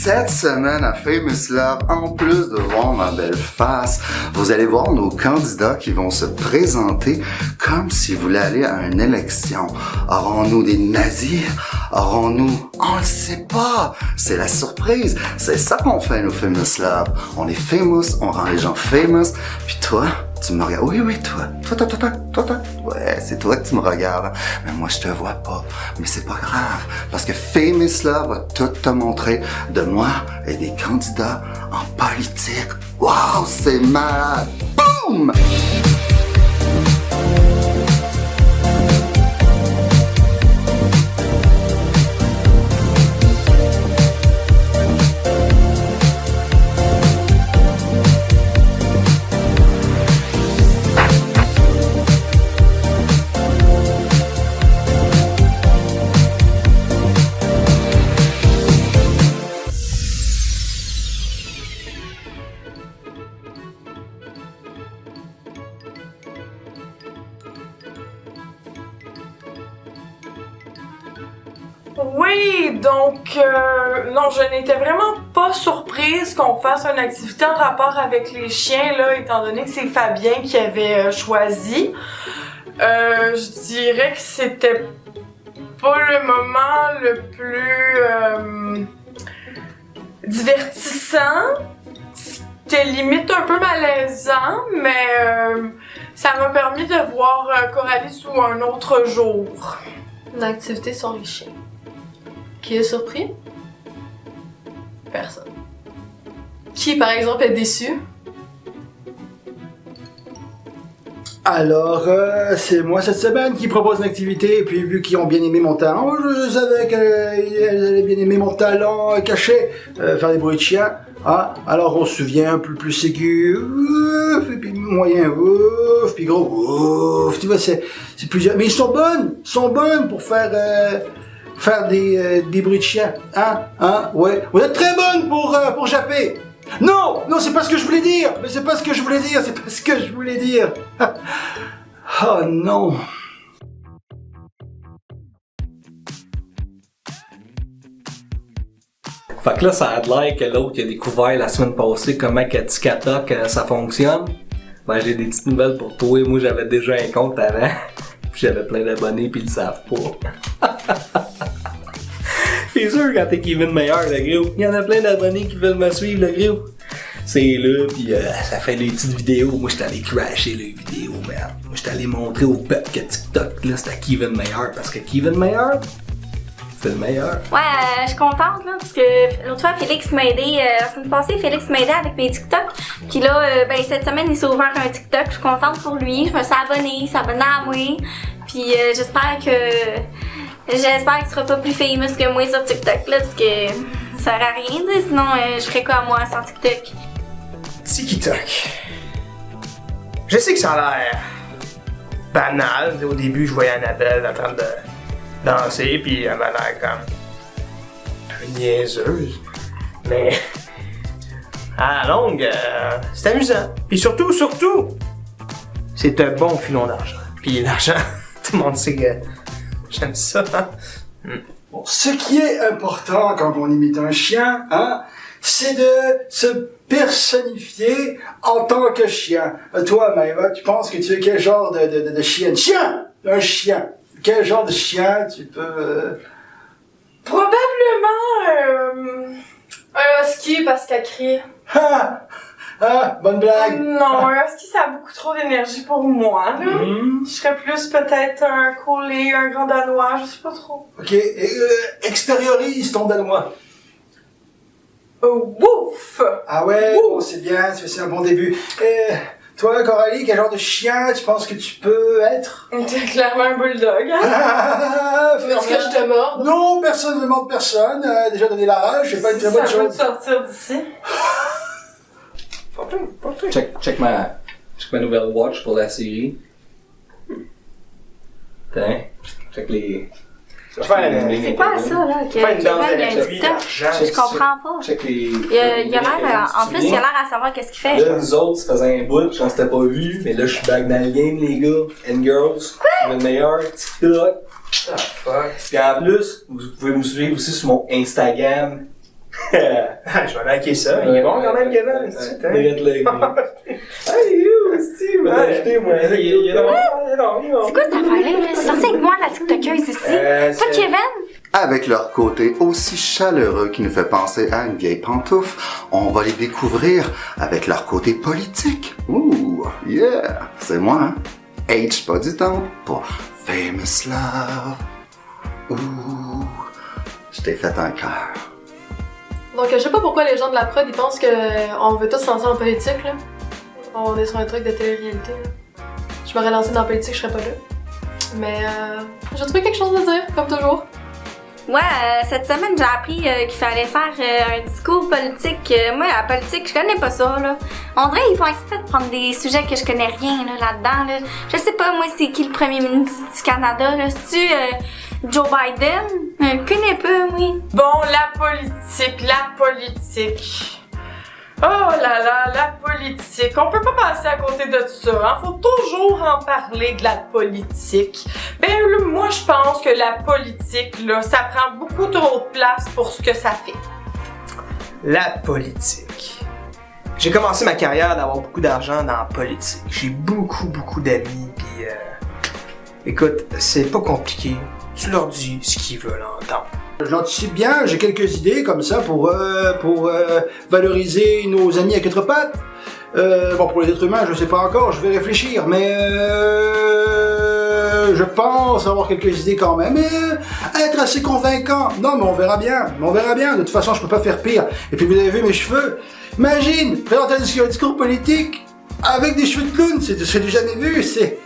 Cette semaine à Famous Love, en plus de voir ma belle face, vous allez voir nos candidats qui vont se présenter comme s'ils voulaient aller à une élection. Aurons-nous des nazis? Aurons-nous? On le sait pas! C'est la surprise! C'est ça qu'on fait, nous, Famous Love. On est famous, on rend les gens famous, puis toi, tu me regardes. Oui, toi. Ouais, c'est toi que tu me regardes. Mais moi, je te vois pas. Mais c'est pas grave. Parce que Famous Love va tout te montrer de moi et des candidats en politique. Wow, c'est malade. Boum! Oui, donc, non, je n'étais vraiment pas surprise qu'on fasse une activité en rapport avec les chiens, là, étant donné que c'est Fabien qui avait choisi. Je dirais que c'était pas le moment le plus divertissant. C'était limite un peu malaisant, mais ça m'a permis de voir Coralie sous un autre jour. Une activité sur les chiens. Qui est surpris? Personne. Qui, par exemple, est déçu? Alors, c'est moi cette semaine qui propose une activité, et puis vu qu'ils ont bien aimé mon talent, je savais qu'elles allaient bien aimer mon talent caché, faire des bruits de chien. Ah, alors on se souvient, plus aigu, ouf, et puis moyen, ouf, puis gros, ouf, tu vois, c'est plusieurs. Mais ils sont bonnes pour faire des bruits de chien, ouais. Vous êtes très bonnes pour japper. Non, c'est pas ce que je voulais dire. Oh non. Fait que là, ça a l'air que l'autre qui a découvert la semaine passée comment que TikTok ça fonctionne. Ben, j'ai des petites nouvelles pour toi. Moi, j'avais déjà un compte avant. Puis j'avais plein d'abonnés, puis ils le savent pas. C'est sûr, quand t'es Kevin Meilleur, le groupe, il y en a plein d'abonnés qui veulent me suivre, le groupe. C'est là, pis ça fait des petites vidéos. Moi, j'étais allé crasher les vidéos, merde. Moi, j'étais allé montrer au peuple que TikTok, là, c'était Kevin Meilleur. Parce que Kevin Meilleur, c'est le meilleur. Ouais, je suis contente, là, parce que l'autre fois, Félix m'a aidé. La semaine passée, Félix m'a aidé avec mes TikTok. Puis là, cette semaine, il s'est ouvert un TikTok. Je suis contente pour lui. Je me suis abonnée, il s'est abonné à moi. Puis j'espère qu'il sera pas plus famous que moi sur TikTok, là, parce que ça sert à rien, sinon je ferais quoi moi sans TikTok? TikTok. Je sais que ça a l'air banal. Au début, je voyais Annabelle en train de danser, puis elle m'a l'air comme un peu niaiseuse. Mais à la longue, c'est amusant. Puis surtout, c'est un bon filon d'argent. Puis l'argent, tout le monde sait que j'aime ça. Bon, ce qui est important quand on imite un chien, c'est de se personnifier en tant que chien. Toi, Maëva, tu penses que tu es quel genre de chien? Un chien. Quel genre de chien tu peux... Probablement un husky parce qu'elle crie. Bonne blague. Non, un husky ça a beaucoup trop d'énergie pour moi, là. Je serais plus peut-être un collie, un grand danois, je sais pas trop. Ok, extériorise ton danois. Wouf! Ah ouais, bon, c'est bien, c'est un bon début. Toi, Coralie, quel genre de chien tu penses que tu peux être? T'es clairement un bulldog, hein? Est-ce que je te mords? Non, personne ne demande personne. Déjà donné la rage, c'est pas une très bonne Ça peut chose. te sortir d'ici. Check ma nouvelle watch pour la série. Tiens, check les... C'est quoi ça, là? Que Fais une danse Kevin, il y a avec un la TikTok? Je comprends pas. Check les... Il a l'air, en plus, il a l'air à savoir qu'est-ce qu'il fait. Là, nous autres, ça faisait un bout, j'en s'était pas vu, mais là, je suis back dans le game, les gars. And girls. Quoi? Le meilleur, TikTok. Ah, fuck. Puis en plus, vous pouvez me suivre aussi sur mon Instagram, Ah, je vais liker ça. Il est bon quand même, Kevin. Regarde le gars. Hey, you, Steve, m'as acheté, moi. Il est long. C'est quoi cette affaire-là? C'est censé être moi, la TikTokeuse ici. Toi, Kevin? Avec leur côté aussi chaleureux qui nous fait penser à une vieille pantoufle, on va les découvrir avec leur côté politique. Ouh, yeah, c'est moi, hein? H pas du temps pour Famous Love. Ouh, je t'ai fait un cœur. Donc, je sais pas pourquoi les gens de la prod, ils pensent qu'on veut tous se lancer en politique, là. On est sur un truc de télé-réalité, là. Je m'aurais lancé dans la politique, je serais pas là. Mais, j'ai trouvé quelque chose à dire, comme toujours. Moi, cette semaine, j'ai appris qu'il fallait faire un discours politique. Moi, la politique, je connais pas ça, là. On dirait qu'ils font exprès de prendre des sujets que je connais rien, là-dedans, là. Je sais pas, moi, c'est qui le premier ministre du Canada, là. C'est-tu Joe Biden? Je connais pas, oui. Bon, la politique. Oh là là, la politique. On peut pas passer à côté de ça, hein. Faut toujours en parler de la politique. Ben là, moi, je pense que la politique, là, ça prend beaucoup trop de place pour ce que ça fait. La politique. J'ai commencé ma carrière d'avoir beaucoup d'argent dans la politique. J'ai beaucoup d'amis, puis écoute, c'est pas compliqué. Tu leur dis ce qu'ils veulent entendre. J'anticipe bien, j'ai quelques idées comme ça pour valoriser nos amis à quatre pattes. Bon, pour les êtres humains, je sais pas encore, je vais réfléchir, mais je pense avoir quelques idées quand même, et être assez convaincant. Non, mais on verra bien, de toute façon, je peux pas faire pire. Et puis vous avez vu mes cheveux. Imagine, présenter un discours politique avec des cheveux de clown, c'est du jamais vu, c'est...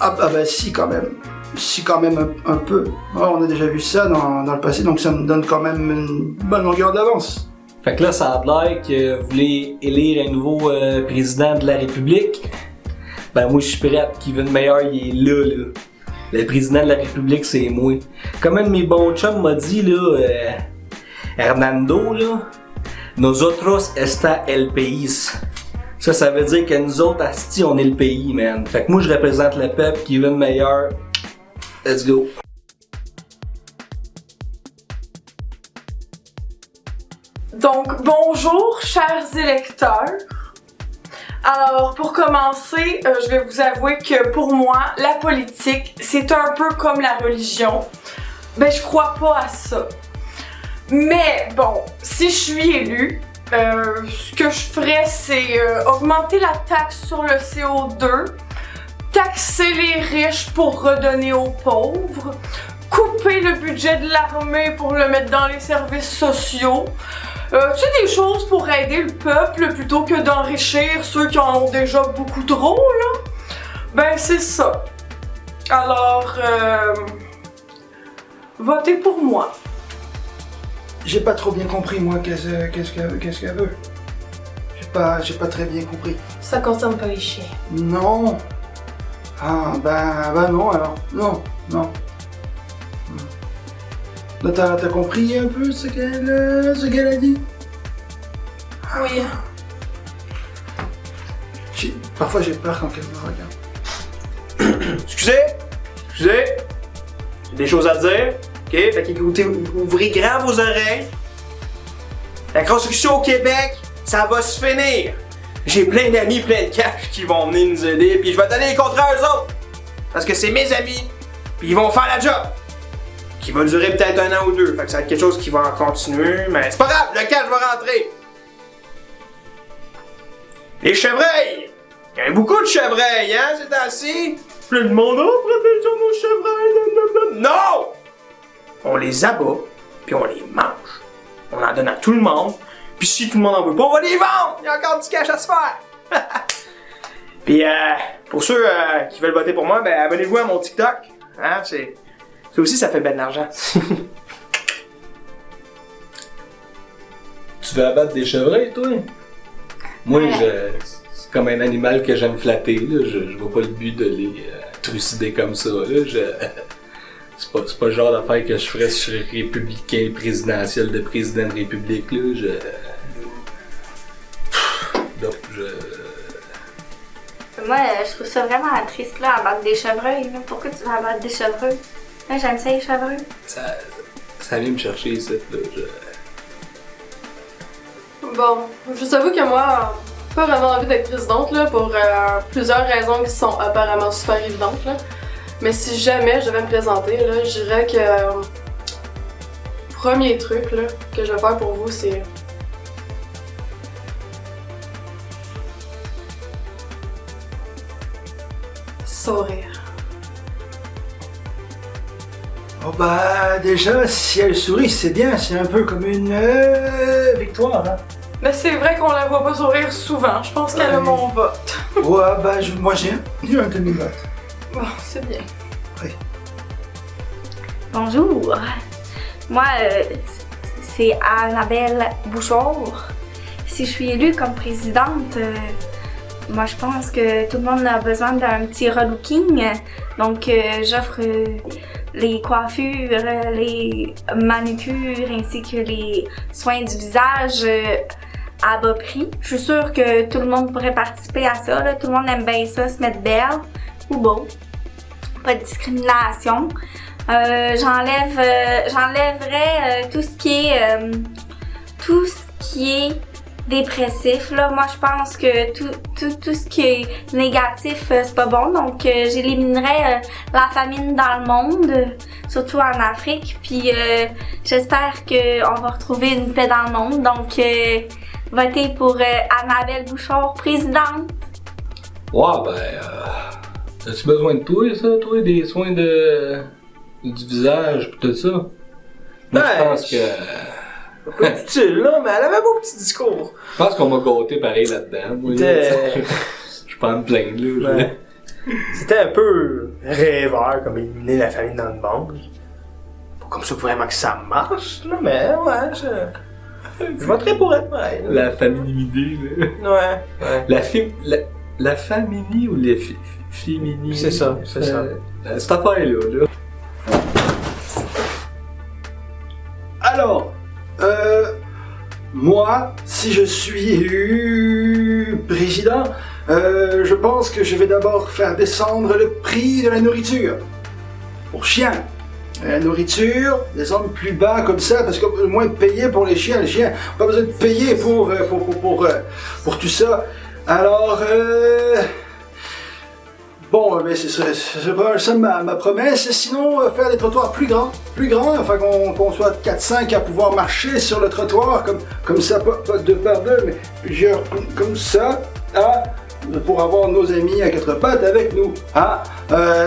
Ah bah si, quand même. Si, quand même, un peu. Ouais, on a déjà vu ça dans le passé, donc ça me donne quand même une bonne longueur d'avance. Fait que là, ça a l'air que vous voulez élire un nouveau président de la République. Ben moi, je suis prêt. Kevin Mayer, il est là. Le président de la République, c'est moi. Comme un de mes bons chums m'a dit, là, Hernando, là, nosotros está el país. Ça veut dire que nous autres, asti, on est le pays, man. Fait que moi, je représente le peuple. Kevin Mayer, let's go. Donc, bonjour, chers électeurs. Alors, pour commencer, je vais vous avouer que pour moi, la politique, c'est un peu comme la religion. Ben, je crois pas à ça. Mais bon, si je suis élue, ce que je ferais, c'est augmenter la taxe sur le CO2, taxer les riches pour redonner aux pauvres, couper le budget de l'armée pour le mettre dans les services sociaux. Tu sais, des choses pour aider le peuple plutôt que d'enrichir ceux qui en ont déjà beaucoup trop, là. Ben, c'est ça. Alors, votez pour moi. J'ai pas trop bien compris, moi, qu'est-ce qu'elle veut. J'ai pas très bien compris. Ça concerne pas les chiens. Non. Ah, ben non, alors. Non. Là, t'as compris un peu ce qu'elle a dit? Oui. Parfois, j'ai peur quand elle me regarde. Excusez. J'ai des choses à dire. OK? Fait qu'écoutez, ouvrez grand vos oreilles. La construction au Québec, ça va se finir. J'ai plein d'amis, plein de cash qui vont venir nous aider, puis je vais donner les contrats à eux autres. Parce que c'est mes amis, puis ils vont faire la job. Qui va durer peut-être 1 an ou 2. Fait que ça va être quelque chose qui va en continuer, mais c'est pas grave, le cash va rentrer. Les chevreuils! Il y a beaucoup de chevreuils, hein, c'est ainsi? Plein de monde, oh, protection nos chevreuils, non! On les abat, puis on les mange. On en donne à tout le monde, puis si tout le monde en veut pas, on va les vendre! Il y a encore du cash à se faire! Puis pour ceux qui veulent voter pour moi, ben abonnez-vous à mon TikTok. Hein, ça aussi, ça fait ben de l'argent. Tu veux abattre des chevreuils, toi? Moi, c'est comme un animal que j'aime flatter, là. Je vois pas le but de les trucider comme ça, là. C'est pas le genre d'affaire que je ferais si je serais républicain présidentiel de président de république, là. Moi, je trouve ça vraiment triste, là, abattre des chevreuils, là. Pourquoi tu veux abattre des chevreuils? Là, j'aime ça, les chevreuils. Ça vient me chercher, ça, là. Bon, je vous avoue que moi, pas vraiment envie d'être présidente là, pour plusieurs raisons qui sont apparemment super évidentes. Là. Mais si jamais je devais me présenter, là, je dirais que premier truc là, que je vais faire pour vous, c'est sourire. Oh bah déjà, si elle sourit, c'est bien, c'est un peu comme une victoire. Hein. Mais c'est vrai qu'on la voit pas sourire souvent. Je pense qu'elle a mon vote. Ouais, bah moi j'ai un demi-vote. Bon, c'est bien. Bonjour. Moi, c'est Annabelle Bouchard. Si je suis élue comme présidente, moi je pense que tout le monde a besoin d'un petit relooking. Donc j'offre les coiffures, les manucures ainsi que les soins du visage à bas prix. Je suis sûre que tout le monde pourrait participer à ça. Là. Tout le monde aime bien ça, se mettre belle ou beau. Pas de discrimination. J'enlèverais tout ce qui est dépressif. Là. Moi, je pense que tout ce qui est négatif, c'est pas bon. Donc, j'éliminerais la famine dans le monde, surtout en Afrique. Puis, j'espère qu'on va retrouver une paix dans le monde. Donc, votez pour Annabelle Bouchard, présidente. Ouais, as-tu besoin de toi, ça, toi, des soins du visage pis tout ça? Moi, je pense que... Pas dit là, mais elle avait un beau petit discours. Je pense qu'on m'a gâté pareil là-dedans. Moi, là, je peux pas me plaindre, là. Ouais. C'était un peu rêveur, comme éliminer la famille dans le monde. Pas comme ça vraiment que ça marche, là, mais ouais, je voterais pour elle, pareil. Là. La fémininité, là. Ouais. La fémini ou les fémini? C'est ça, c'est ça. Cette affaire-là, là. Alors, moi, si je suis élu président, je pense que je vais d'abord faire descendre le prix de la nourriture. Pour chiens. La nourriture, descendre plus bas comme ça, parce qu'au moins payer pour les chiens pas besoin de payer pour tout ça. Alors, bon, mais c'est pas ça ma promesse. Sinon, faire des trottoirs plus grands, afin qu'on soit 4-5 à pouvoir marcher sur le trottoir, comme ça, pas deux par deux, mais plusieurs comme ça, pour avoir nos amis à quatre pattes avec nous.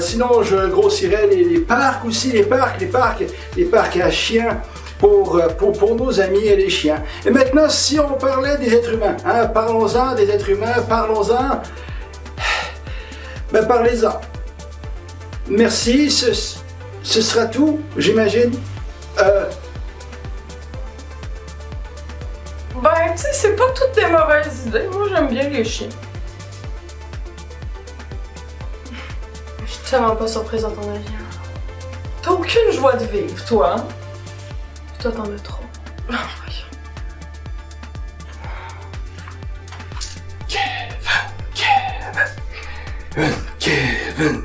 Sinon, je grossirais les parcs aussi, les parcs à chiens. Pour nos amis et les chiens. Et maintenant, si on parlait des êtres humains, parlons-en des êtres humains, parlons-en. Ben parlez-en. Merci, ce sera tout, j'imagine. Ben, tu sais, c'est pas toutes des mauvaises idées. Moi, j'aime bien les chiens. Je suis tellement pas surprise à ton avis. T'as aucune joie de vivre, toi. Hein? Toi, t'en as trop. Kevin.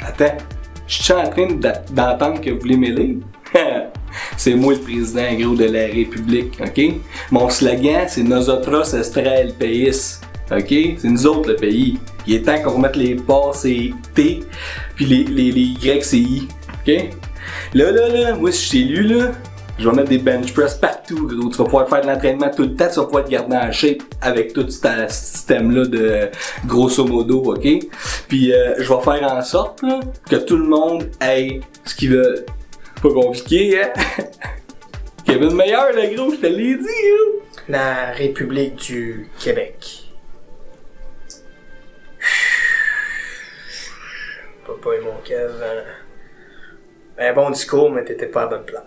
Attends, je suis en train d'entendre que vous voulez m'élire? C'est moi le président gros de la République, ok? Mon slogan, c'est Nosotros estra el país, ok? C'est nous autres le pays. Il est temps qu'on remette les pas, c'est T, puis les Y, c'est I, ok? Là, moi si je suis élu, là, je vais mettre des bench press partout, gros. Tu vas pouvoir faire de l'entraînement tout le temps, tu vas pouvoir te garder en shape avec tout ce système-là de grosso modo, ok? Puis je vais faire en sorte là, que tout le monde ait ce qu'il veut. Pas compliqué, hein? Kevin Meilleur, le gros, je te l'ai dit, hein? La République du Québec. Papa et mon Kev. Un bon discours, mais t'étais pas à bonne place.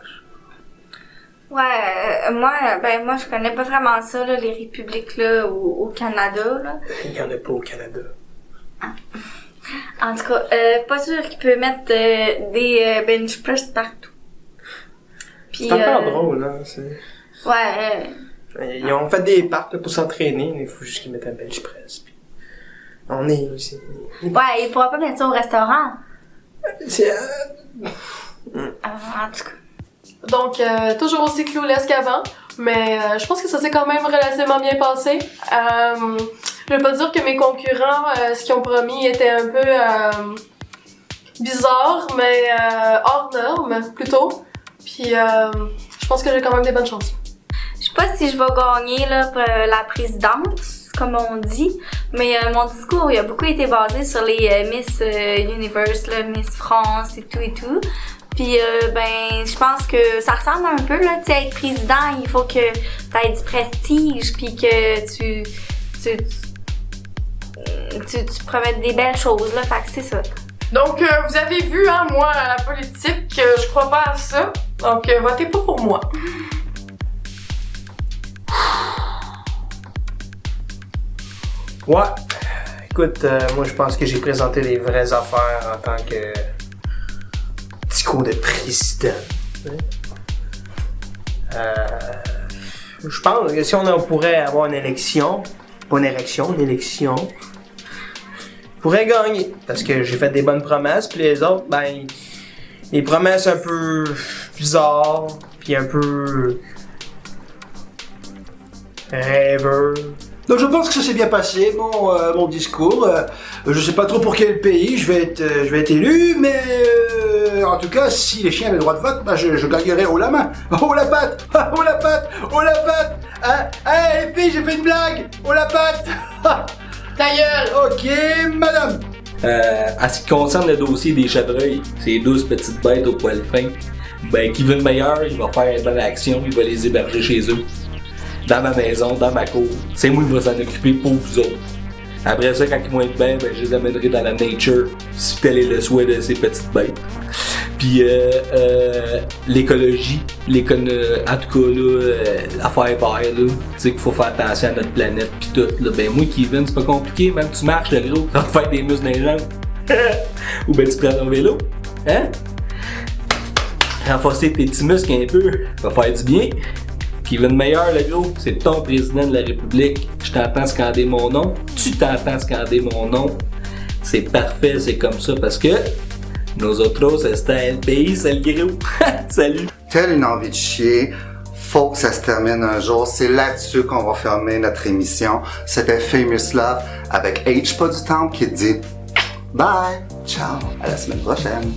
Ouais, moi je connais pas vraiment ça, là, les républiques là, au Canada. Là. Il y en a pas au Canada. En tout cas, pas sûr qu'il peut mettre des bench press partout. Puis, C'est encore drôle, hein. Ouais. Ils ont fait des parcs là, pour s'entraîner, il faut juste qu'ils mettent un bench press. Puis on est aussi. Ouais, il pourra pas mettre ça au restaurant. C'est. En tout cas. Donc, toujours aussi cloulesque qu'avant. Mais je pense que ça s'est quand même relativement bien passé. Je vais pas dire que mes concurrents, ce qu'ils ont promis était un peu bizarre, mais hors norme plutôt. Puis je pense que j'ai quand même des bonnes chances. Je sais pas si je vais gagner là, pour la présidence, comme on dit, mais mon discours il a beaucoup été basé sur les Miss Universe, là, Miss France et tout. Puis ben je pense que ça ressemble un peu là, tu sais, être président, il faut que t'aies du prestige puis que tu promettes des belles choses là, fait que c'est ça. Donc, vous avez vu, hein, moi, à la politique, je crois pas à ça. Donc, votez pas pour moi. Ouais. Écoute, moi je pense que j'ai présenté les vraies affaires en tant que discours de président. Je pense que si on pourrait avoir une élection, pas une élection, une élection, on pourrait gagner. Parce que j'ai fait des bonnes promesses, puis les autres, ben, les promesses un peu bizarres, puis un peu rêveux. Donc je pense que ça s'est bien passé, mon discours. Je sais pas trop pour quel pays je vais être élu, mais en tout cas, si les chiens avaient le droit de vote, bah, je gagnerais haut la main. Oh la patte! Oh la patte! Oh la patte! Hey les filles, j'ai fait une blague! Oh la patte! Ta gueule! Ok, madame! À ce qui concerne le dossier des chevreuils, ces 12 petites bêtes au poil fin, ben qui veut le meilleur, il va faire une bonne action, il va les héberger chez eux. Dans ma maison, dans ma cour. C'est moi qui vais s'en occuper pour vous autres. Après ça, quand ils vont être bien, ben, je les amènerai dans la nature, si tel est le souhait de ces petites bêtes. Puis l'écologie, en tout cas là, l'affaire verte, là, tu sais qu'il faut faire attention à notre planète pis tout. Là. Ben moi Kevin, c'est pas compliqué, même tu marches le gros, ça va te faire des muscles dans les jambes. Ou ben tu prends ton vélo, hein? Renforcer tes petits muscles un peu, ça va faire du bien. Kevin Meilleur, le gros, c'est ton président de la République. Je t'entends scander mon nom. Tu t'entends scander mon nom. C'est parfait, c'est comme ça parce que nous autres, c'était le pays, c'est le gros. Salut! Telle une envie de chier, faut que ça se termine un jour. C'est là-dessus qu'on va fermer notre émission. C'était Famous Love avec H. Pas du Temple qui dit bye, ciao, à la semaine prochaine.